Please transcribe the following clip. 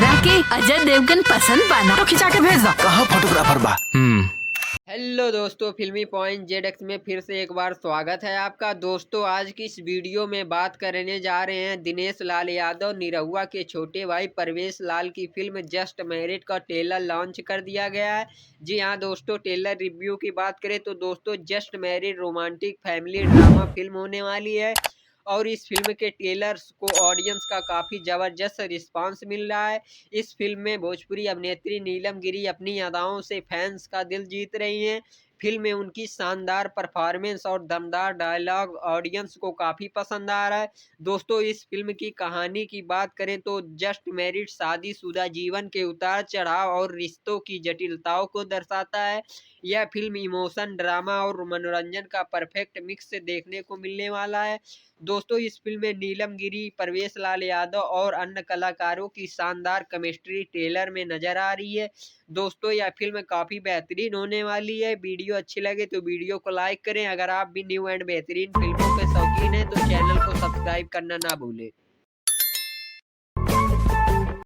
तोहरा के अजय देवगन पसंद पाना तो खिंचा के भेज दो। कहाँ फोटोग्राफर बा? हेलो दोस्तों, फिल्मी पॉइंट जेडएक्स में फिर से एक बार स्वागत है आपका। दोस्तों, आज की इस वीडियो में बात करने जा रहे हैं दिनेश लाल यादव निरहुआ के छोटे भाई परवेश लाल की फिल्म जस्ट मैरिड का ट्रेलर लॉन्च कर दिया गया है। जी हाँ दोस्तों, ट्रेलर रिव्यू की बात करें तो दोस्तों just married romantic family drama film होने वाली है और इस फिल्म के ट्रेलर्स को ऑडियंस का काफ़ी ज़बरदस्त रिस्पांस मिल रहा है। इस फिल्म में भोजपुरी अभिनेत्री नीलम गिरी अपनी अदाओं से फैंस का दिल जीत रही हैं। फिल्म में उनकी शानदार परफॉर्मेंस और दमदार डायलॉग ऑडियंस को काफ़ी पसंद आ रहा है। दोस्तों, इस फिल्म की कहानी की बात करें तो जस्ट मैरिड शादीशुदा जीवन के उतार चढ़ाव और रिश्तों की जटिलताओं को दर्शाता है। यह फिल्म इमोशन, ड्रामा और मनोरंजन का परफेक्ट मिक्स देखने को मिलने वाला है। दोस्तों, इस फिल्म में नीलम गिरी, परवेश लाल यादव और अन्य कलाकारों की शानदार केमिस्ट्री ट्रेलर में नजर आ रही है। दोस्तों, यह फिल्म काफ़ी बेहतरीन होने वाली है। वीडियो अच्छी लगे तो वीडियो को लाइक करें। अगर आप भी न्यू एंड बेहतरीन फिल्मों के शौकीन हैं तो चैनल को सब्सक्राइब करना ना भूलें।